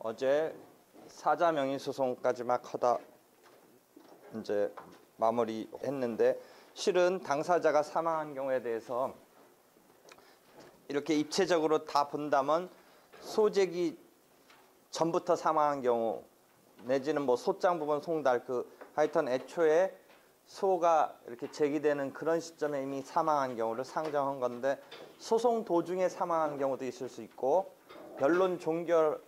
어제 사자 명의 소송까지 막 하다 이제 마무리했는데, 실은 당사자가 사망한 경우에 대해서 이렇게 입체적으로 다 본다면 소재기 전부터 사망한 경우, 내지는 뭐 소장 부분 송달, 하여튼 애초에 소가 이렇게 제기되는 그런 시점에 이미 사망한 경우를 상정한 건데, 소송 도중에 사망한 경우도 있을 수 있고 변론 종결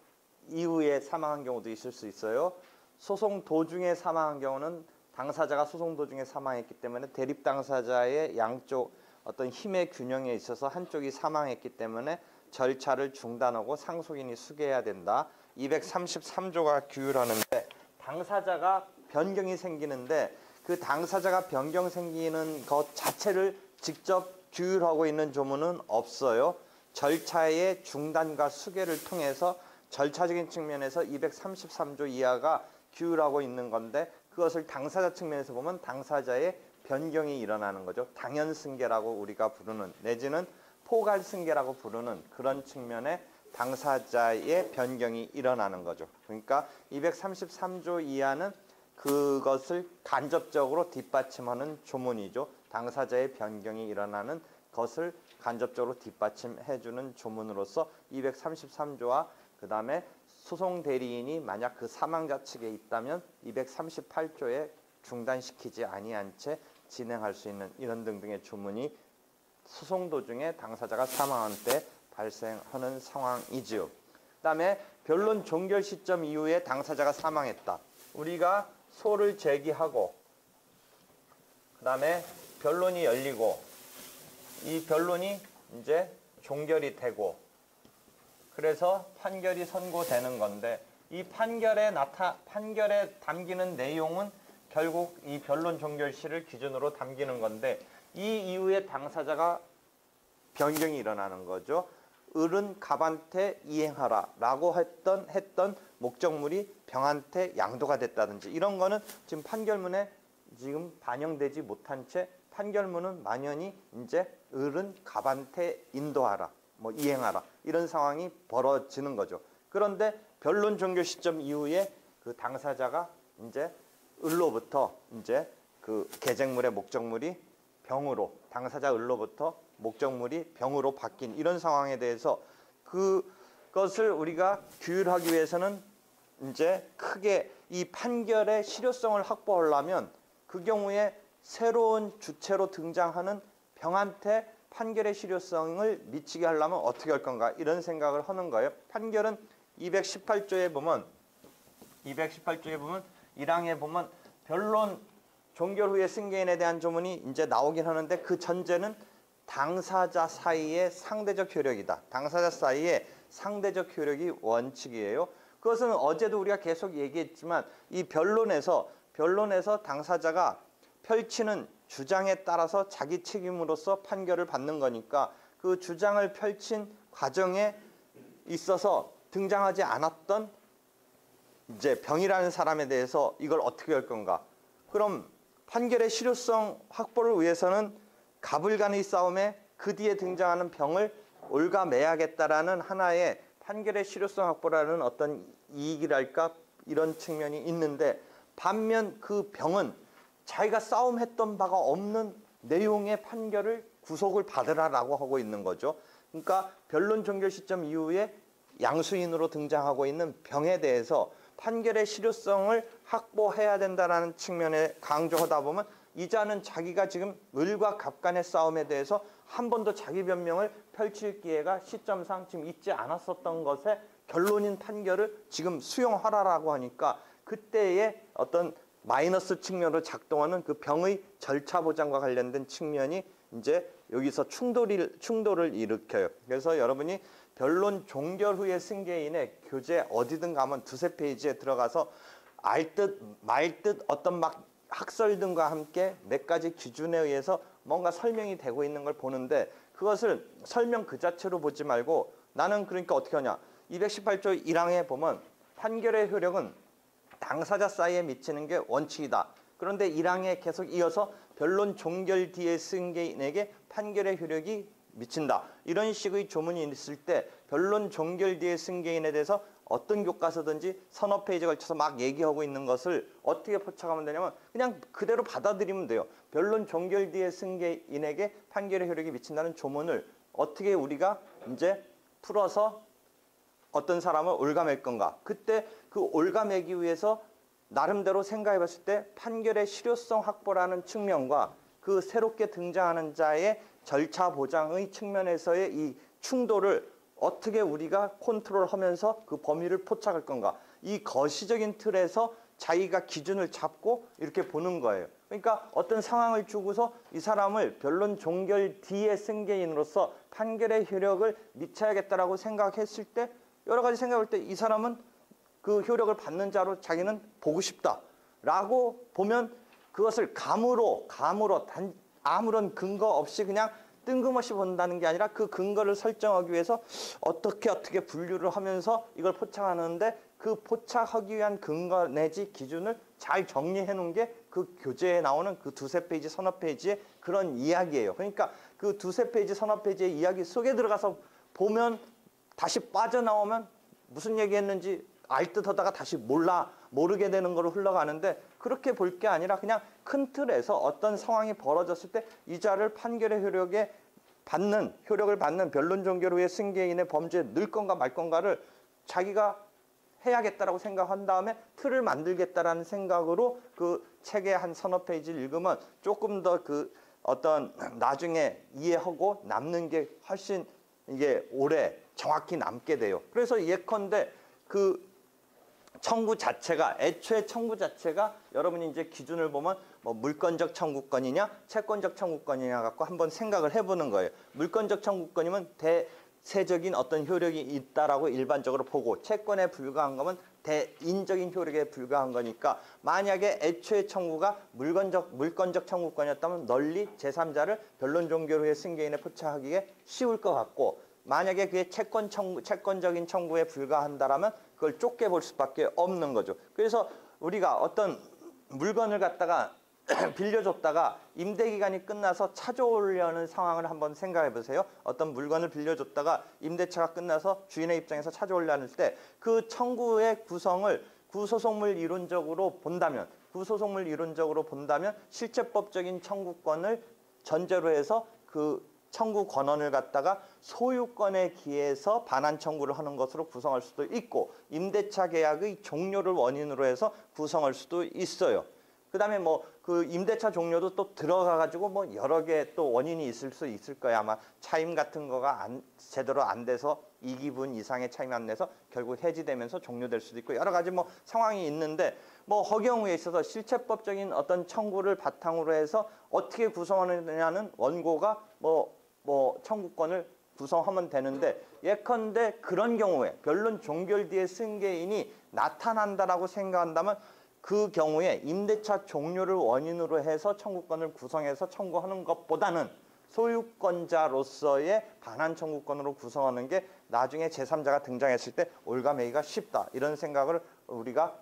이후에 사망한 경우도 있을 수 있어요. 소송 도중에 사망한 경우는 당사자가 소송 도중에 사망했기 때문에 대립 당사자의 양쪽 어떤 힘의 균형에 있어서 한쪽이 사망했기 때문에 절차를 중단하고 상속인이 수개해야 된다. 233조가 규율하는데, 당사자가 변경이 생기는데 그 당사자가 변경 생기는 것 자체를 직접 규율하고 있는 조문은 없어요. 절차의 중단과 수개를 통해서 절차적인 측면에서 233조 이하가 규율하고 있는 건데, 그것을 당사자 측면에서 보면 당사자의 변경이 일어나는 거죠. 당연승계라고 우리가 부르는, 내지는 포괄승계라고 부르는 그런 측면에 당사자의 변경이 일어나는 거죠. 그러니까 233조 이하는 그것을 간접적으로 뒷받침하는 조문이죠. 당사자의 변경이 일어나는 것을 간접적으로 뒷받침해주는 조문으로서 233조와 그 다음에 소송 대리인이 만약 그 사망자 측에 있다면 238조에 중단시키지 아니한 채 진행할 수 있는 이런 등등의 조문이 소송 도중에 당사자가 사망한 때 발생하는 상황이지요. 그 다음에 변론 종결 시점 이후에 당사자가 사망했다. 우리가 소를 제기하고 그 다음에 변론이 열리고 이 변론이 이제 종결이 되고 그래서 판결이 선고되는 건데, 이 판결에 담기는 내용은 결국 이 변론 종결시를 기준으로 담기는 건데, 이 이후에 당사자가 변경이 일어나는 거죠. 을은 갑한테 이행하라 라고 했던 목적물이 병한테 양도가 됐다든지 이런 거는 지금 판결문에 지금 반영되지 못한 채 판결문은 만연히 이제 을은 갑한테 인도하라, 뭐 이행하라 이런 상황이 벌어지는 거죠. 그런데 변론 종결 시점 이후에 그 당사자가 이제 을로부터 이제 그 계쟁물의 목적물이 병으로, 당사자 을로부터 목적물이 병으로 바뀐 이런 상황에 대해서 그것을 우리가 규율하기 위해서는 이제 크게 이 판결의 실효성을 확보하려면 그 경우에 새로운 주체로 등장하는 병한테 판결의 실효성을 미치게 하려면 어떻게 할 건가 이런 생각을 하는 거예요. 판결은 218조에 보면 1항에 보면 변론 종결 후에 승계인에 대한 조문이 이제 나오긴 하는데, 그 전제는 당사자 사이의 상대적 효력이다. 당사자 사이의 상대적 효력이 원칙이에요. 그것은 어제도 우리가 계속 얘기했지만 이 변론에서 당사자가 펼치는 주장에 따라서 자기 책임으로서 판결을 받는 거니까, 그 주장을 펼친 과정에 있어서 등장하지 않았던 이제 병이라는 사람에 대해서 이걸 어떻게 할 건가. 그럼 판결의 실효성 확보를 위해서는 갑을 간의 싸움에 그 뒤에 등장하는 병을 올가매야겠다라는 하나의 판결의 실효성 확보라는 어떤 이익이랄까 이런 측면이 있는데, 반면 그 병은 자기가 싸움했던 바가 없는 내용의 판결을 구속을 받으라라고 하고 있는 거죠. 그러니까 변론 종결 시점 이후에 양수인으로 등장하고 있는 병에 대해서 판결의 실효성을 확보해야 된다는 측면에 강조하다 보면, 이자는 자기가 지금 을과 갑 간의 싸움에 대해서 한 번도 자기 변명을 펼칠 기회가 시점상 지금 있지 않았었던 것에 결론인 판결을 지금 수용하라라고 하니까, 그때의 어떤 마이너스 측면으로 작동하는 그 병의 절차 보장과 관련된 측면이 이제 여기서 충돌을 일으켜요. 그래서 여러분이 변론 종결 후에 승계인의 교재 어디든 가면 두세 페이지에 들어가서 알듯 말듯 어떤 막 학설 등과 함께 몇 가지 기준에 의해서 뭔가 설명이 되고 있는 걸 보는데, 그것을 설명 그 자체로 보지 말고, 나는 그러니까 어떻게 하냐. 218조 1항에 보면 판결의 효력은 당사자 사이에 미치는 게 원칙이다. 그런데 1항에 계속 이어서 변론 종결 뒤에 승계인에게 판결의 효력이 미친다. 이런 식의 조문이 있을 때 변론 종결 뒤에 승계인에 대해서 어떤 교과서든지 서너 페이지 걸쳐서 막 얘기하고 있는 것을 어떻게 포착하면 되냐면 그냥 그대로 받아들이면 돼요. 변론 종결 뒤의 승계인에게 판결의 효력이 미친다는 조문을 어떻게 우리가 이제 풀어서 어떤 사람을 올가맬 건가. 그때 그 올가매기 위해서 나름대로 생각해 봤을 때 판결의 실효성 확보라는 측면과 그 새롭게 등장하는 자의 절차 보장의 측면에서의 이 충돌을 어떻게 우리가 컨트롤하면서 그 범위를 포착할 건가. 이 거시적인 틀에서 자기가 기준을 잡고 이렇게 보는 거예요. 그러니까 어떤 상황을 주고서 이 사람을 변론 종결 뒤의 승계인으로서 판결의 효력을 미쳐야겠다라고 생각했을 때 여러 가지 생각할 때 이 사람은 그 효력을 받는 자로 자기는 보고 싶다라고 보면 그것을 감으로 아무런 근거 없이 그냥 뜬금없이 본다는 게 아니라 그 근거를 설정하기 위해서 어떻게 분류를 하면서 이걸 포착하는데 그 포착하기 위한 근거 내지 기준을 잘 정리해 놓은 게 그 교재에 나오는 그 두세 페이지 서너 페이지의 그런 이야기예요. 그러니까 그 두세 페이지 서너 페이지의 이야기 속에 들어가서 보면 다시 빠져나오면 무슨 얘기했는지 알 듯 하다가 다시 모르게 되는 거로 흘러가는데 그렇게 볼 게 아니라 그냥 큰 틀에서 어떤 상황이 벌어졌을 때 이 자를 판결의 효력을 받는 변론 종결 후의 승계인의 범죄에 넣을 건가 말 건가를 자기가 해야겠다라고 생각한 다음에 틀을 만들겠다라는 생각으로 그 책의 한 서너 페이지를 읽으면 조금 더 그 어떤 나중에 이해하고 남는 게 훨씬 이게 오래 정확히 남게 돼요. 그래서 예컨대 그 청구 자체가 애초에 청구 자체가 여러분이 이제 기준을 보면 뭐 물권적 청구권이냐 채권적 청구권이냐 갖고 한번 생각을 해보는 거예요. 물권적 청구권이면 대세적인 어떤 효력이 있다라고 일반적으로 보고 채권에 불과한 거면 대인적인 효력에 불과한 거니까 만약에 애초에 청구가 물권적 청구권이었다면 널리 제3자를 변론 종결 후에 승계인에 포착하기에 쉬울 것 같고 만약에 그게 채권적인 청구에 불과한다라면 그걸 좁게 볼 수밖에 없는 거죠. 그래서 우리가 어떤 물건을 갖다가 빌려줬다가 임대기간이 끝나서 찾아오려는 상황을 한번 생각해 보세요. 어떤 물건을 빌려줬다가 임대차가 끝나서 주인의 입장에서 찾아오려는 때 그 청구의 구성을 구소송물 이론적으로 본다면 실체법적인 청구권을 전제로 해서 그 청구 권한을 갖다가 소유권에 기해서 반환 청구를 하는 것으로 구성할 수도 있고 임대차 계약의 종료를 원인으로 해서 구성할 수도 있어요. 그다음에 뭐 그 임대차 종료도 또 들어가 가지고 뭐 여러 개 또 원인이 있을 수 있을 거예요. 아마 차임 같은 거가 제대로 안 돼서 2기분 이상의 차임이 안 돼서 결국 해지되면서 종료될 수도 있고 여러 가지 뭐 상황이 있는데 뭐 허경우에 있어서 실체법적인 어떤 청구를 바탕으로 해서 어떻게 구성하느냐는 원고가 뭐 청구권을 구성하면 되는데 예컨대 그런 경우에 변론 종결 뒤에 승계인이 나타난다라고 생각한다면 그 경우에 임대차 종료를 원인으로 해서 청구권을 구성해서 청구하는 것보다는 소유권자로서의 반환 청구권으로 구성하는 게 나중에 제3자가 등장했을 때 올가매기가 쉽다. 이런 생각을 우리가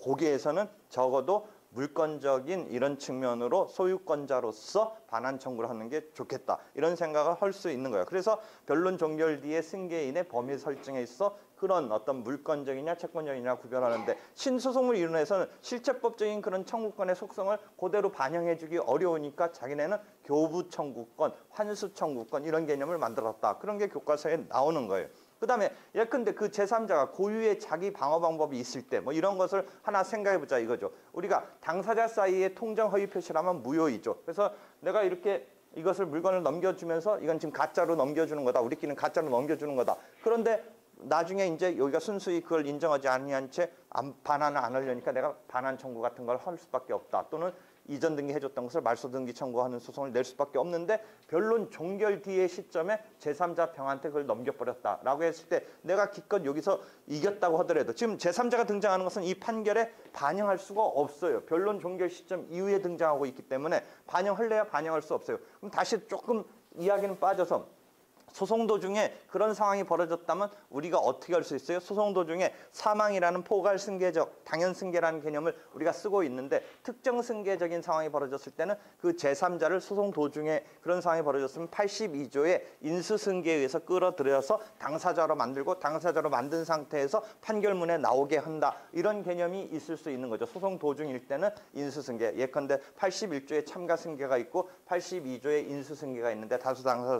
거기에서는 적어도 물권적인 이런 측면으로 소유권자로서 반환 청구를 하는 게 좋겠다. 이런 생각을 할 수 있는 거예요. 그래서 변론 종결 뒤에 승계인의 범위 설정에 있어 그런 어떤 물권적이냐 채권적이냐 구별하는데 신소송을 이론에서는 실체법적인 그런 청구권의 속성을 그대로 반영해주기 어려우니까 자기네는 교부 청구권, 환수 청구권 이런 개념을 만들었다. 그런 게 교과서에 나오는 거예요. 그다음에 예컨대 그 제3자가 고유의 자기 방어 방법이 있을 때 뭐 이런 것을 하나 생각해 보자 이거죠. 우리가 당사자 사이에 통정 허위 표시라면 무효이죠. 그래서 내가 이렇게 이것을 물건을 넘겨주면서 이건 지금 가짜로 넘겨주는 거다. 우리끼리는 가짜로 넘겨주는 거다. 그런데 나중에 이제 여기가 순수히 그걸 인정하지 아니한 채 반환을 안 하려니까 내가 반환 청구 같은 걸 할 수밖에 없다. 또는 이전 등기해줬던 것을 말소 등기 청구하는 소송을 낼 수밖에 없는데 변론 종결 뒤의 시점에 제3자 평한테 그걸 넘겨버렸다라고 했을 때 내가 기껏 여기서 이겼다고 하더라도 지금 제3자가 등장하는 것은 이 판결에 반영할 수가 없어요. 변론 종결 시점 이후에 등장하고 있기 때문에 반영할래야 반영할 수 없어요. 그럼 다시 조금 이야기는 빠져서 소송 도중에 그런 상황이 벌어졌다면 우리가 어떻게 할 수 있어요? 소송 도중에 사망이라는 포괄 승계적 당연 승계라는 개념을 우리가 쓰고 있는데 특정 승계적인 상황이 벌어졌을 때는 그 제3자를 소송 도중에 그런 상황이 벌어졌으면 82조의 인수 승계에 의해서 끌어들여서 당사자로 만들고 당사자로 만든 상태에서 판결문에 나오게 한다. 이런 개념이 있을 수 있는 거죠. 소송 도중일 때는 인수 승계. 예컨대 81조의 참가 승계가 있고 82조의 인수 승계가 있는데 다수 당사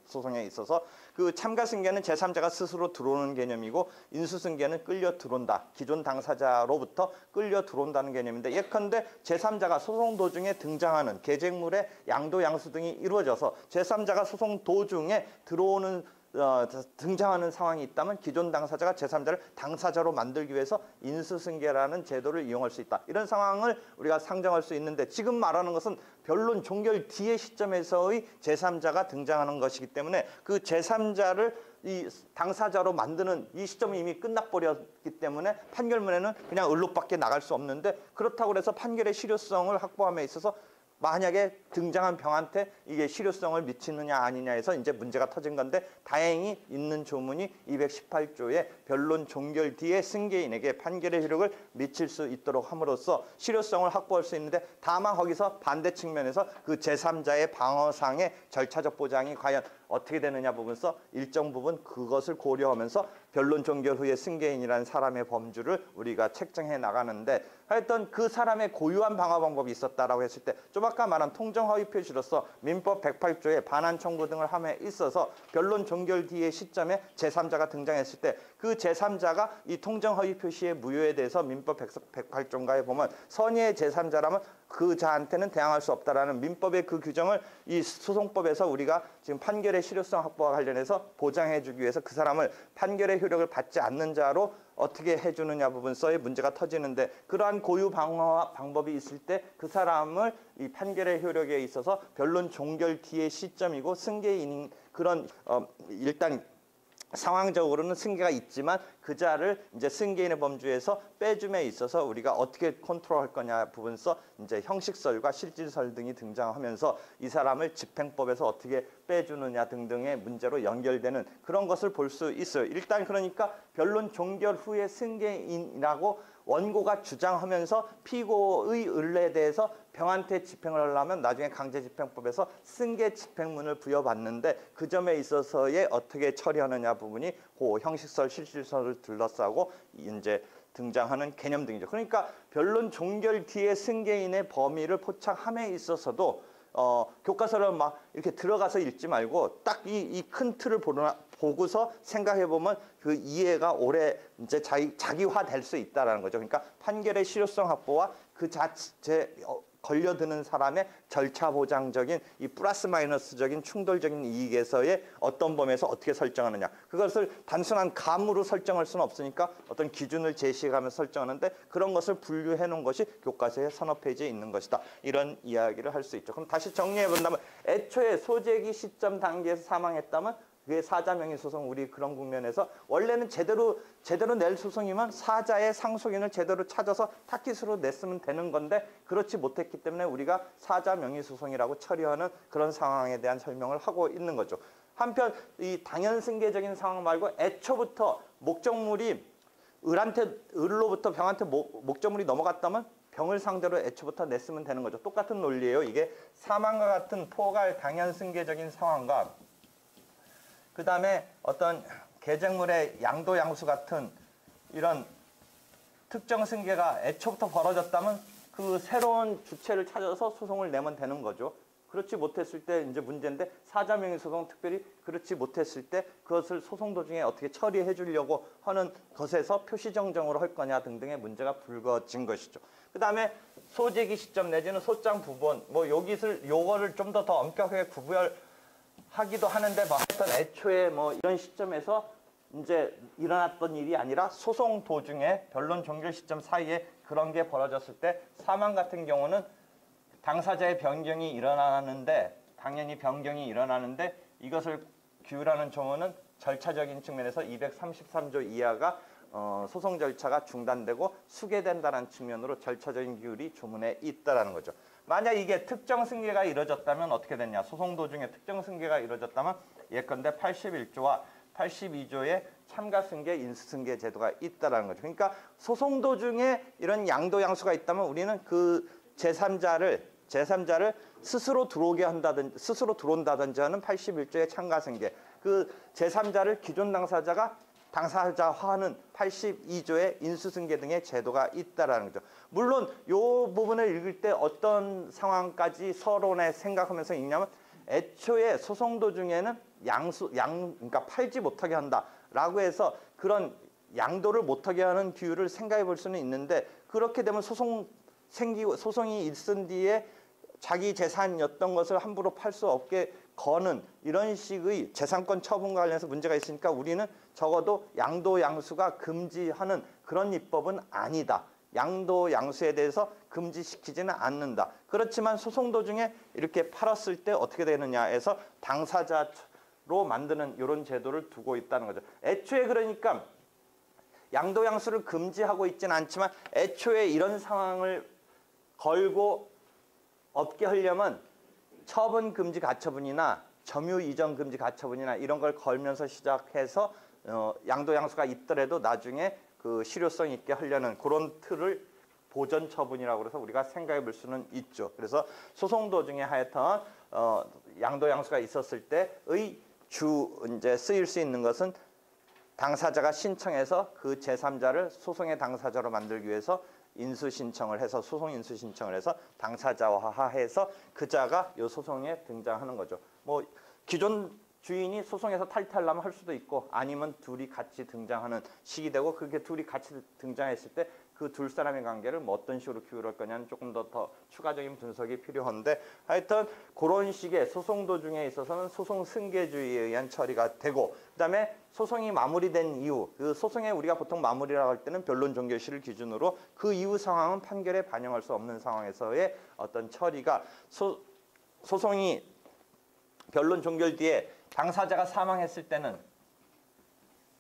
소송에 있어서 그 참가 승계는 제3자가 스스로 들어오는 개념이고 인수 승계는 끌려 들어온다. 기존 당사자로부터 끌려 들어온다는 개념인데 예컨대 제3자가 소송 도중에 등장하는 계쟁물의 양도 양수 등이 이루어져서 제3자가 소송 도중에 들어오는 등장하는 상황이 있다면 기존 당사자가 제3자를 당사자로 만들기 위해서 인수승계라는 제도를 이용할 수 있다. 이런 상황을 우리가 상정할 수 있는데 지금 말하는 것은 변론 종결 뒤의 시점에서의 제3자가 등장하는 것이기 때문에 그 제3자를 이 당사자로 만드는 이 시점이 이미 끝나버렸기 때문에 판결문에는 그냥 을록밖에 나갈 수 없는데 그렇다고 해서 판결의 실효성을 확보함에 있어서 만약에 등장한 병한테 이게 실효성을 미치느냐 아니냐에서 이제 문제가 터진 건데 다행히 있는 조문이 218조의 변론 종결 뒤에 승계인에게 판결의 효력을 미칠 수 있도록 함으로써 실효성을 확보할 수 있는데 다만 거기서 반대 측면에서 그 제3자의 방어상의 절차적 보장이 과연 어떻게 되느냐 부분에서 일정 부분 그것을 고려하면서 변론 종결 후에 승계인이라는 사람의 범주를 우리가 책정해 나가는데 하여튼 그 사람의 고유한 방어 방법이 있었다라고 했을 때 좀 아까 말한 통정허위 표시로서 민법 108조의 반환 청구 등을 함에 있어서 변론 종결 뒤의 시점에 제3자가 등장했을 때 그 제3자가 이 통정허위 표시의 무효에 대해서 민법 108조인가에 보면 선의의 제3자라면 그 자한테는 대항할 수 없다라는 민법의 그 규정을 이 소송법에서 우리가 지금 판결의 실효성 확보와 관련해서 보장해 주기 위해서 그 사람을 판결의 효력을 받지 않는 자로 어떻게 해주느냐 부분서의 문제가 터지는데 그러한 고유 방어 방법이 있을 때 그 사람을 이 판결의 효력에 있어서 변론 종결 뒤의 시점이고 승계인인 그런 일단 상황적으로는 승계가 있지만 그 자를 이제 승계인의 범주에서 빼줌에 있어서 우리가 어떻게 컨트롤할 거냐 부분서 이제 형식설과 실질설 등이 등장하면서 이 사람을 집행법에서 어떻게 빼주느냐 등등의 문제로 연결되는 그런 것을 볼 수 있어요. 일단 그러니까 변론 종결 후에 승계인이라고 원고가 주장하면서 피고의 의뢰에 대해서 병한테 집행을 하려면 나중에 강제집행법에서 승계 집행문을 부여받는데 그 점에 있어서의 어떻게 처리하느냐 부분이 그 형식설, 실질설을 둘러싸고 이제 등장하는 개념 등이죠. 그러니까 변론 종결 뒤에 승계인의 범위를 포착함에 있어서도 교과서를 막 이렇게 들어가서 읽지 말고 딱 이 큰 틀을 보고서 생각해 보면 그 이해가 오래 이제 자기화 될 수 있다라는 거죠. 그러니까 판결의 실효성 확보와 그 자체 걸려드는 사람의 절차 보장적인 이 플러스 마이너스적인 충돌적인 이익에서의 어떤 범위에서 어떻게 설정하느냐. 그것을 단순한 감으로 설정할 수는 없으니까 어떤 기준을 제시해가면서 설정하는데 그런 것을 분류해 놓은 것이 교과서의 서너 페이지에 있는 것이다. 이런 이야기를 할 수 있죠. 그럼 다시 정리해 본다면 애초에 소재기 시점 단계에서 사망했다면 그게 사자명의 소송 우리 그런 국면에서 원래는 제대로 낼 소송이면 사자의 상속인을 제대로 찾아서 타깃으로 냈으면 되는 건데 그렇지 못했기 때문에 우리가 사자명의 소송이라고 처리하는 그런 상황에 대한 설명을 하고 있는 거죠. 한편 이 당연승계적인 상황 말고 애초부터 목적물이 을로부터 병한테 목적물이 넘어갔다면 병을 상대로 애초부터 냈으면 되는 거죠. 똑같은 논리예요. 이게 사망과 같은 포괄 당연승계적인 상황과 그 다음에 어떤 계쟁물의 양도 양수 같은 이런 특정 승계가 애초부터 벌어졌다면 그 새로운 주체를 찾아서 소송을 내면 되는 거죠. 그렇지 못했을 때 이제 문제인데 사자명의 소송 특별히 그렇지 못했을 때 그것을 소송 도중에 어떻게 처리해 주려고 하는 것에서 표시정정으로 할 거냐 등등의 문제가 불거진 것이죠. 그 다음에 소재기 시점 내지는 소장 부분 뭐 요거를 좀 더 엄격하게 하기도 하는데 뭐 하여튼 애초에 뭐 이런 시점에서 이제 일어났던 일이 아니라 소송 도중에 변론 종결 시점 사이에 그런 게 벌어졌을 때 사망 같은 경우는 당사자의 변경이 일어나는데 당연히 변경이 일어나는데 이것을 규율하는 조문은 절차적인 측면에서 233조 이하가 소송 절차가 중단되고 수계된다는 측면으로 절차적인 규율이 조문에 있다라는 거죠. 만약 이게 특정 승계가 이루어졌다면 어떻게 됐냐? 소송 도중에 특정 승계가 이루어졌다면 예컨대 81조와 82조의 참가 승계, 인수 승계 제도가 있다라는 거죠. 그러니까 소송 도중에 이런 양도 양수가 있다면 우리는 그 제3자를 스스로 들어오게 한다든지 스스로 들어온다든지 하는 81조의 참가 승계, 그 제3자를 기존 당사자가 당사자화하는 82조의 인수승계 등의 제도가 있다라는 거죠. 물론 이 부분을 읽을 때 어떤 상황까지 서론에 생각하면서 읽냐면 애초에 소송 도중에는 그러니까 팔지 못하게 한다라고 해서 그런 양도를 못하게 하는 규율을 생각해 볼 수는 있는데 그렇게 되면 소송이 있은 뒤에 자기 재산이었던 것을 함부로 팔 수 없게 거는 이런 식의 재산권 처분과 관련해서 문제가 있으니까 우리는 적어도 양도 양수가 금지하는 그런 입법은 아니다. 양도 양수에 대해서 금지시키지는 않는다. 그렇지만 소송 도중에 이렇게 팔았을 때 어떻게 되느냐 해서 당사자로 만드는 이런 제도를 두고 있다는 거죠. 애초에 그러니까 양도 양수를 금지하고 있지는 않지만 애초에 이런 상황을 걸고 없게 하려면 처분 금지 가처분이나 점유 이전 금지 가처분이나 이런 걸 걸면서 시작해서 양도 양수가 있더라도 나중에 그 실효성 있게 하려는 그런 틀을 보전 처분이라고 해서 우리가 생각해 볼 수는 있죠. 그래서 소송 도중에 하여튼 양도 양수가 있었을 때의 이제 쓰일 수 있는 것은 당사자가 신청해서 그 제3자를 소송의 당사자로 만들기 위해서 인수 신청을 해서 소송 인수 신청을 해서 당사자화해서 그 자가 이 소송에 등장하는 거죠. 뭐 기존 주인이 소송에서 탈퇴하려면 할 수도 있고 아니면 둘이 같이 등장하는 식이 되고 그렇게 둘이 같이 등장했을 때 그 두 사람의 관계를 뭐 어떤 식으로 규율할 거냐는 조금 더 추가적인 분석이 필요한데 하여튼 그런 식의 소송 도중에 있어서는 소송 승계주의에 의한 처리가 되고 그다음에 소송이 마무리된 이후 그 소송에 우리가 보통 마무리라고 할 때는 변론 종결시를 기준으로 그 이후 상황은 판결에 반영할 수 없는 상황에서의 어떤 처리가 소송이 변론 종결 뒤에 당사자가 사망했을 때는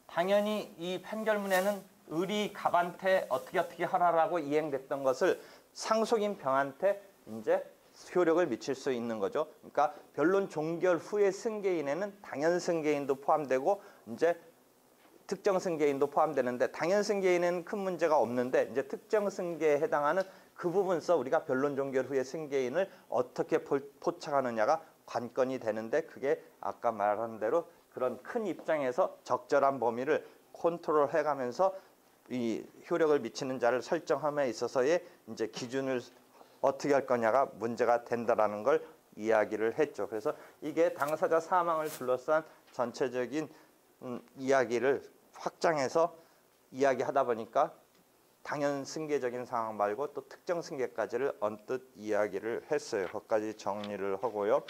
당연히 이 판결문에는 의리 갑한테 어떻게 하라라고 이행됐던 것을 상속인 병한테 이제 효력을 미칠 수 있는 거죠. 그러니까 변론 종결 후의 승계인에는 당연 승계인도 포함되고 이제 특정 승계인도 포함되는데 당연 승계인에는 큰 문제가 없는데 이제 특정 승계에 해당하는 그 부분서 우리가 변론 종결 후의 승계인을 어떻게 포착하느냐가 관건이 되는데 그게 아까 말한 대로 그런 큰 입장에서 적절한 범위를 컨트롤 해가면서 이 효력을 미치는 자를 설정함에 있어서의 이제 기준을 어떻게 할 거냐가 문제가 된다라는 걸 이야기를 했죠. 그래서 이게 당사자 사망을 둘러싼 전체적인 이야기를 확장해서 이야기하다 보니까 당연 승계적인 상황 말고 또 특정 승계까지를 언뜻 이야기를 했어요. 거기까지 정리를 하고요.